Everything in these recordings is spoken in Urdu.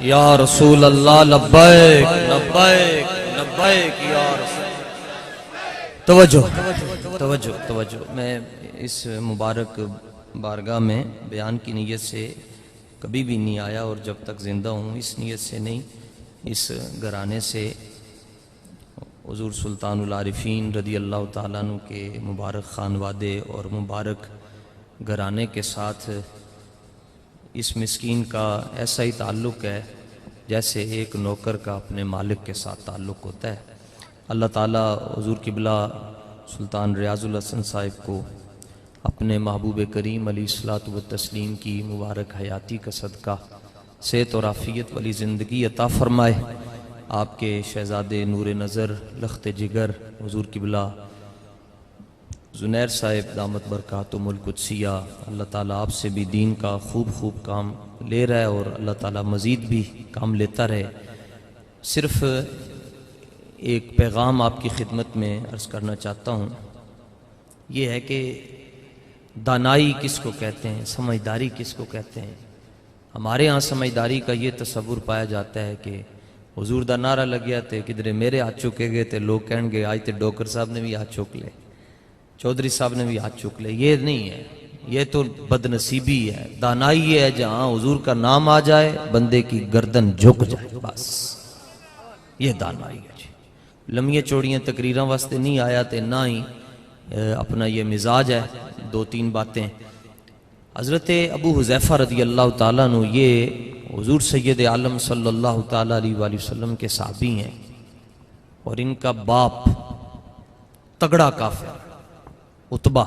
یا رسول اللہ لبیک لبیک لبیک یا رسول۔ توجہ میں اس مبارک بارگاہ میں بیان کی نیت سے کبھی بھی نہیں آیا، اور جب تک زندہ ہوں اس نیت سے نہیں، اس گھرانے سے حضور سلطان العارفین رضی اللہ تعالیٰ عنہ کے مبارک خانوادے اور مبارک گھرانے کے ساتھ اس مسکین کا ایسا ہی تعلق ہے جیسے ایک نوکر کا اپنے مالک کے ساتھ تعلق ہوتا ہے۔ اللہ تعالیٰ حضور قبلہ سلطان ریاض الحسن صاحب کو اپنے محبوب کریم علیہ الصلوۃ والتسلیم کی مبارک حیاتی کا صدقہ صحت اور عافیت والی زندگی عطا فرمائے۔ آپ کے شہزادے نور نظر لخت جگر حضور قبلہ زنیر صاحب دامت برکاتہم القدسیہ، اللہ تعالیٰ آپ سے بھی دین کا خوب کام لے رہا ہے اور اللہ تعالیٰ مزید بھی کام لیتا رہے۔ صرف ایک پیغام آپ کی خدمت میں عرض کرنا چاہتا ہوں، یہ ہے کہ دانائی کس کو کہتے ہیں، سمجھداری کس کو کہتے ہیں۔ ہمارے ہاں سمجھداری کا یہ تصور پایا جاتا ہے کہ حضور دا نعرہ لگیا تے کدھر میرے ہاتھ چکے گئے تے لوگ کہیں گے آج تے ڈوکر صاحب نے بھی ہاتھ چک لے، چودھری صاحب نے بھی ہاتھ چک لے۔ یہ نہیں ہے، یہ تو بدنصیبی ہے۔ دانائی یہ ہے جہاں حضور کا نام آ جائے بندے کی گردن جھک جائے، بس یہ دانائی ہے جی۔ لمحے چوڑیاں تقریراں واسطے نہیں آیا تے نہ ہی اپنا یہ مزاج ہے۔ دو تین باتیں، حضرت ابو حذیفہ رضی اللہ تعالیٰ عنہ یہ حضور سید عالم صلی اللہ تعالیٰ علیہ وآلہ وسلم کے صحابی ہیں، اور ان کا باپ تگڑا کافر عتبہ،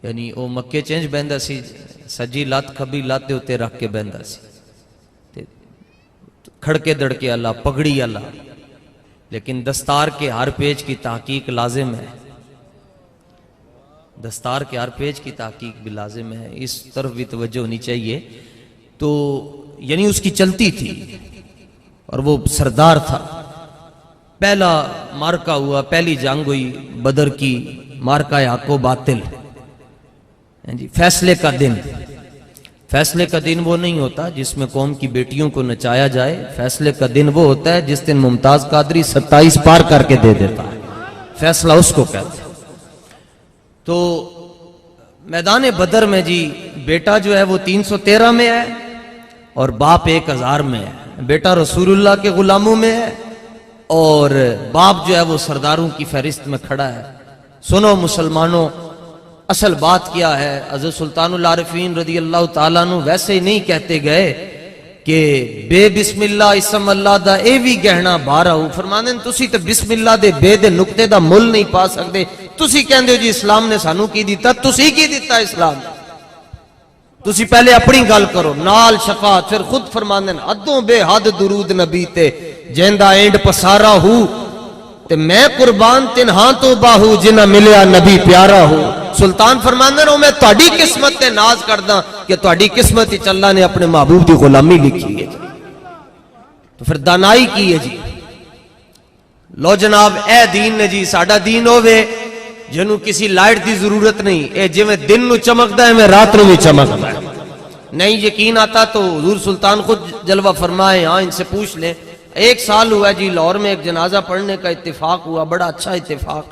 یعنی وہ مکے چینج بہندہ سی، سجی لات کھبی لات دے ہوتے رکھ کے بہندہ سی، کھڑکے دڑکے اللہ پگڑی اللہ، لیکن دستار کے ہر پیج کی تحقیق لازم ہے، دستار کے ہر پیج کی تحقیق بھی لازم ہے، اس طرف بھی توجہ ہونی چاہیے۔ تو یعنی اس کی چلتی تھی اور وہ سردار تھا۔ پہلا مارکا ہوا، پہلی جنگ ہوئی بدر کی، مارکا حق و باطل، جی فیصلے کا دن۔ فیصلے کا دن وہ نہیں ہوتا جس میں قوم کی بیٹیوں کو نچایا جائے، فیصلے کا دن وہ ہوتا ہے جس دن ممتاز قادری 27 پار کر کے دے دیتا ہے، فیصلہ اس کو کہتے ہیں۔ تو میدان بدر میں جی بیٹا جو ہے وہ 313 میں ہے اور باپ 1000 میں ہے، بیٹا رسول اللہ کے غلاموں میں ہے اور باپ جو ہے وہ سرداروں کی فہرست میں کھڑا ہے۔ سنو مسلمانوں، اصل بات کیا ہے، حضرت سلطان العارفین رضی اللہ تعالیٰ عنہ ویسے ہی نہیں کہتے گئے کہ بے بسم اللہ اسم اللہ دا اے بھی گہنا بارہ ہوں، فرمانے تسی تے بسم اللہ دے بے دے نقطے دا مل نہیں پا سکتے، تسی کہندے ہو جی اسلام نے سانو کی دیتا، تسی کی دیتا اسلام، تسی پہلے اپنی گل کرو، نال شفاعت، پھر خود فرمانے حدوں بے حد درود نبی تے جیندہ اینڈ پسارا ہوں تے میں قربان تنہاں تو باہو جنہ ملیا نبی پیارا ہو۔ سلطان فرماندے رہو میں تہاڈی قسمت تے ناز کرداں کہ تہاڈی قسمت ہی اللہ نے اپنے محبوب دی غلامی لکھی ہے۔ تو پھر دانائی کی ہے جی، لو جناب اے دین نے جی ساڈا دین ہووے جنوں کسی لائٹ دی ضرورت نہیں، اے جویں دن نو چمکدا ہے میں رات نو بھی چمکدا ہے۔ نہیں یقین آتا تو حضور سلطان خود جلوہ فرمائے، ہاں ان سے پوچھ لیں۔ 1 سال ہوا جی لاہور میں ایک جنازہ پڑھنے کا اتفاق ہوا، بڑا اچھا اتفاق۔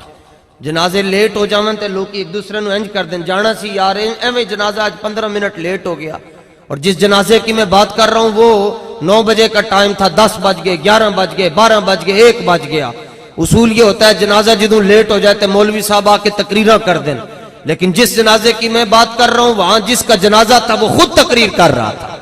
جنازے لیٹ ہو جاون تے لوگ ایک دوسرے نو انج کر دیں جانا سی یار ایویں جنازہ آج 15 منٹ لیٹ ہو گیا، اور جس جنازے کی میں بات کر رہا ہوں وہ 9 بجے کا ٹائم تھا، 10 بج گئے، 11 بج گئے، 12 بج گئے، 1 بج گیا۔ اصول یہ ہوتا ہے جنازہ جدوں لیٹ ہو جائے تے مولوی صاحب آ کے تقریرہ کر دیں، لیکن جس جنازے کی میں بات کر رہا ہوں وہاں جس کا جنازہ تھا وہ خود تقریر کر رہا تھا،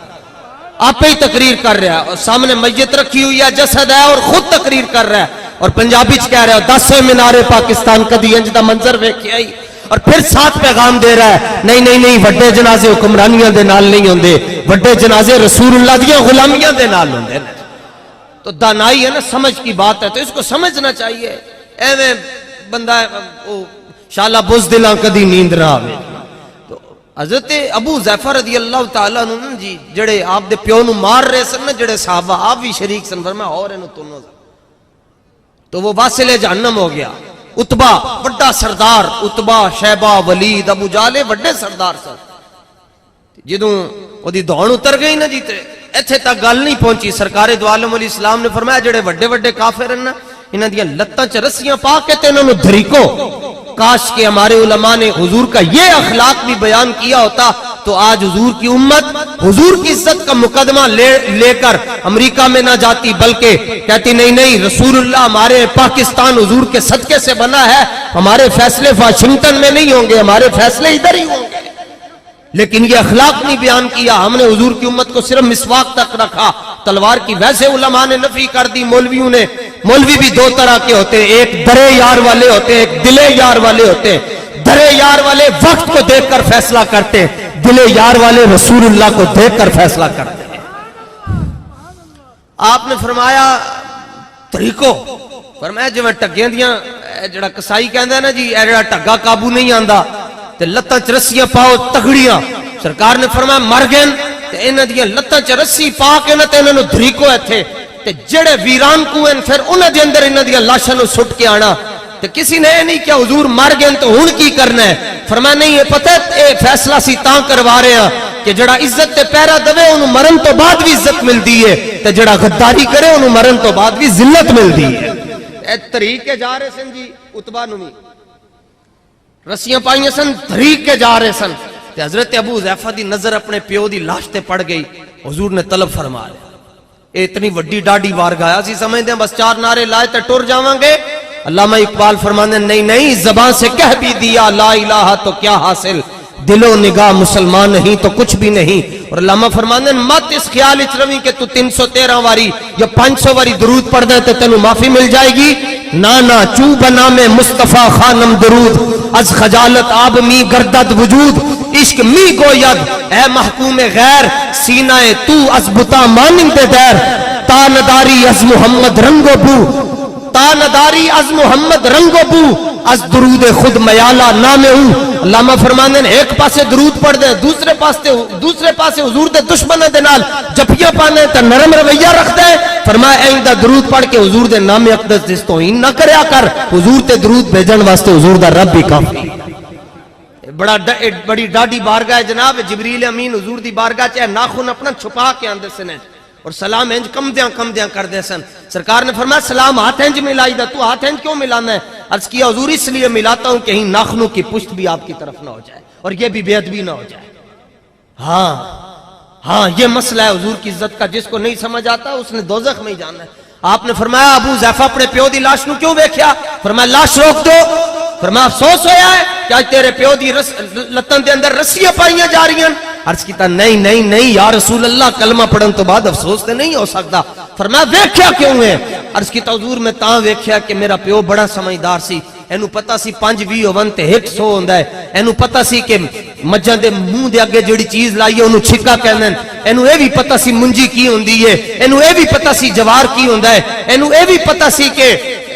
آپ ہی تقریر کر رہا ہے، اور سامنے میت رکھی ہوئی ہے، جسد ہے، اور خود تقریر کر رہا ہے، اور پنجابی چ کہہ رہا ہے 10 مینارے پاکستان کدی انج دا منظر ویکھیا ہی، اور پھر ساتھ پیغام دے رہا ہے نہیں وڈے جنازے حکمرانیاں دے نال نہیں ہوندے، وڈے جنازے رسول اللہ دیاں غلامیاں دے نال ہوندے۔ تو دانائی ہے نا، سمجھ کی بات ہے، تو اس کو سمجھنا چاہیے۔ ایویں بندہ شالا بزدلاں کدی نیند نہ آوے۔ تو حضرت ابو حذیفہ رضی اللہ تعالیٰ عنہ جی جڑے آپ دے پیو نو مار رہے سن نا، جڑے صحابہ آپ بھی شریک سن، فرمایا اور اینو تنو، تو وہ واصل جہنم ہو گیا۔ عتبہ بڑا سردار، عتبہ شیبہ ولید ابو جہل وڈے سردار سن، جدوں وہ دی دوڑ اتر گئی نا جی تے ایتھے تک گل نہیں پہنچی. سرکار دو عالم علیہ السلام نے فرمایا جڑے وڈے وڈے کافر ہیں نا انہاں دیاں لتاں چ رسیاں پا کے تے انہاں نوں دھریکو. کاش کہ ہمارے علماء نے حضور کا یہ اخلاق بھی بیان کیا ہوتا تو آج حضور کی امت حضور کی عزت کا مقدمہ لے کر امریکہ میں نہ جاتی, بلکہ کہتی نہیں نہیں رسول اللہ ہمارے پاکستان حضور کے صدقے سے بنا ہے, ہمارے فیصلے واشنگٹن میں نہیں ہوں گے, ہمارے فیصلے ادھر ہی ہوں گے. لیکن یہ اخلاق نہیں بیان کیا. ہم نے حضور کی امت کو صرف مسواک تک رکھا, تلوار کی ویسے علماء نے نفی کر دی. مولویوں نے, مولوی بھی دو طرح کے ہوتے ہیں, ایک درے یار والے ہوتے ہیں, ایک دلے یار والے ہوتے ہیں. درے یار والے وقت کو دیکھ کر فیصلہ کرتے ہیں, دلے یار والے رسول اللہ کو دیکھ کر فیصلہ کرتے ہیں. آپ نے فرمایا طریقو, فرمایا جو میں ٹگیاں دیاں جڑا کسائی کہندا ہے نا جی اے جڑا ٹگا قابو نہیں آندا تے لتاں چ رسیاں پاؤ تگڑیاں. سرکار نے فرمایا مر گئے تے انہاں دیاں لتاں چ رسی پا کے نہ تے انہاں نوں دھریکو ایتھے تے جڑے ویران کوئن پھر انہاں دے اندر انہاں دیاں لاشاں نوں سٹ کے آنا. تے کسی نے نہیں کیا حضور مر گئے تو ہن کی کرنا ہے. فرمایا نہیں یہ پتہ ہے فیصلہ سی تاں کروا رہے ہیں کہ جڑا عزت تے پیرا دوے انہوں مرن تو بعد بھی عزت ملدی ہے, تے جڑا غداری کرے انہوں مرن تو بعد بھی ذلت ملدی ہے. اے طریق کے جا رہے سن جی اتبا نمی رسیاں پائیں سن, طریق کے جا رہے سن تے حضرت ابو حذیفہ دی نظر اپنے پیو دی لاش تے پڑ گئی. حضور نے طلب فرما لیا. اتنی وڈی ڈاڈی وارگاہ اسی سمجھتے ہیں بس 4 نعرے لائے تے ٹر جاواں گے. علامہ اقبال فرماندے نہیں نہیں, زبان سے کہہ بھی دیا لا الہ تو کیا حاصل, دل و نگاہ مسلمان نہیں تو کچھ بھی نہیں. اور علامہ فرماندے مت اس خیال اچ روی کہ تو 313 واری یا 500 واری درود پڑھ دے تے تینوں معافی مل جائے گی. نانا چو بنا میں مصطفیٰ خانم درود, از خجالت آب می گردد وجود, عشق می گوید اے محکوم غیر, سینہ تو از بتا مانند دیر, تا نداری از محمد رنگ و بو, تا نداری از محمد رنگ و بو, از درود خود میالا نام ہوں. علامہ فرماندے ہیں ایک پاسے درود پڑھ دے, دوسرے پاسے حضور دے دشمنوں دے نال جپیاں پانے تے نرم رویہ رکھ دے. فرمایا ایندا درود پڑھ کے حضور دے نام اقدس جس توہین نہ کریا کر, حضور تے درود بھیجن واسطے حضور دا رب بھی کافی. بڑی ڈاڈی بارگاہ جناب جبریل امین حضور دی بارگاہ چ ناخن اپنا چھپا کے آندے سن اور سلام انج کم دیاں کر دے سن. سرکار نے فرمایا سلام ہاتھ انج ملائی دا, تو ہاتھ انج کیوں ملانا ہے؟ عرض کیا حضور اس لیے ملاتا ہوں کہیں ناخنوں کی پشت بھی آپ کی طرف نہ ہو جائے اور یہ بھی بے ادبی نہ ہو جائے. ہاں یہ مسئلہ ہے حضور کی عزت کا, جس کو نہیں سمجھ آتا اس نے دوزخ میں ہی جانا ہے. آپ نے فرمایا ابو حذیفہ اپنے پیو دی لاش نو کیوں ویکھیا؟ فرمایا لاش روک دو. فرمایا افسوس ہویا ہے کہ آج تیرے پیو دی لتن دے اندر رسیاں پائیاں جا رہی ہیں. عرض کیتا نہیں یا رسول اللہ کلمہ پڑھن تو بعد افسوس تے نہیں ہو سکتا. فرمایا ویکھیا کیوں ہے؟ عرض کیتا حضور میں تاں ویکھیا کہ میرا پیو بڑا سمجھدار سی, اینو پتہ سی 5-20 ہون تے 100 ہوندا ہے. اینو پتہ سی کہ مجھاں دے منہ دے اگے جڑی چیز لائی ہے اونوں چھکا کہندے نے. اینو اے بھی پتہ سی منجی کی ہوندی ہے, اینو اے بھی پتہ سی جوار کی ہوندا ہے, اینو اے بھی پتہ سی کہ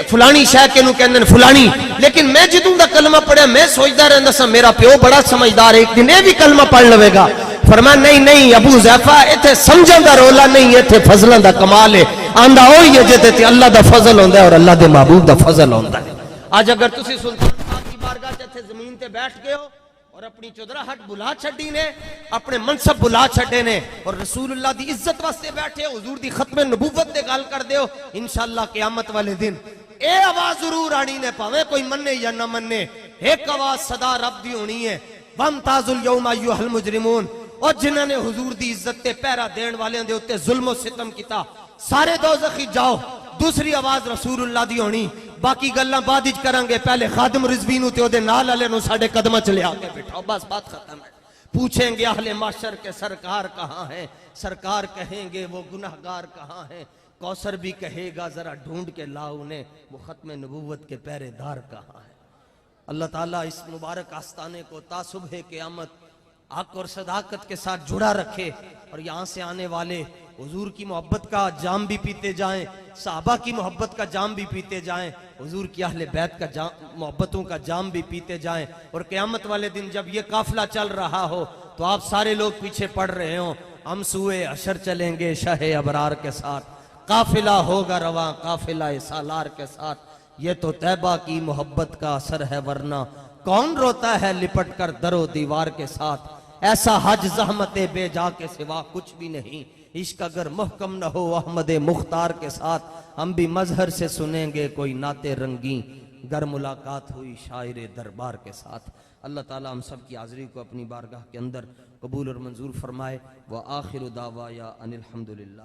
فلانی شے کینو کہندے نے فلانی. لیکن میں جدوں دا کلمہ پڑھیا میں سوچدا رہندا سا میرا پیو بڑا سمجھدار ہے, ایک دن اے بھی کلمہ پڑھ لوے گا. فرمایا نہیں ابو حذیفہ ایتھے سمجھن دا رولا نہیں, ایتھے فضلاں دا کمال ہے. آندا ہوئی ہے جے تے اللہ دا فضل ہوندا ہے اور اللہ دے محبوب دا فضل ہوندا ہے. آج اگر تسی سلطان صاحب کی بارگاہ تے زمین تے بیٹھ گئے ہو اور اپنی چودراہٹ بلا چھڈی نے, اپنے منصب بلا چھڈے نے اور رسول اللہ دی عزت واسطے بیٹھے ہو, حضور دی ختم نبوت تے گل کر دے ہو, انشاءاللہ قیامت والے دن اے آواز ضرور آنی نے, پاویں کوئی مننے یا نہ مننے, ایک آواز صدا رب دی ہونی ہے وَامْتَازُ الْيَوْمَ أَيُّهَا الْمُجْرِمُونَ. اور جنہاں نے حضور دی عزت تے پیرا دین والے دے اوتے ظلم و ستم کیتا سارے دوزخی جاؤ. دوسری آواز رسول اللہ دی ہونی, باقی گلاں بعد وچ کران گے, پہلے خادم رضوی نو تے او دے نال والے نو ساڈے قدماں چ لیا کے بٹھاؤ, بس بات ختم ہے. پوچھیں گے اہل محشر کے سرکار کہاں ہیں, سرکار کہیں گے وہ گنہگار کہاں ہیں, کوثر بھی کہے گا ذرا ڈھونڈ کے لاؤ انہیں, وہ ختم نبوت کے پہرے دار کہاں ہیں. اللہ تعالیٰ اس مبارک آستانے کو تا صبح قیامت حق اور صداقت کے ساتھ جڑا رکھے اور یہاں سے آنے والے حضور کی محبت کا جام بھی پیتے جائیں, صحابہ کی محبت کا جام بھی پیتے جائیں, حضور کی اہل بیت کا محبتوں کا جام بھی پیتے جائیں. اور قیامت والے دن جب یہ قافلہ چل رہا ہو تو آپ سارے لوگ پیچھے پڑ رہے ہوں, ہم سوئے حشر چلیں گے شاہ ابرار کے ساتھ, قافلہ ہوگا رواں قافلہ سالار کے ساتھ. یہ تو طیبہ کی محبت کا اثر ہے ورنہ کون روتا ہے لپٹ کر در و دیوار کے ساتھ. ایسا حج زحمت بے جا کے سوا کچھ بھی نہیں. عشق اگر محکم نہ ہو احمد مختار کے ساتھ ہم بھی مظہر سے سنیں گے کوئی نعت رنگیں گر ملاقات ہوئی شاعر دربار کے ساتھ. اللہ تعالی ہم سب کی حاضری کو اپنی بارگاہ کے اندر قبول اور منظور فرمائے. وآخر دعوایا ان الحمدللہ.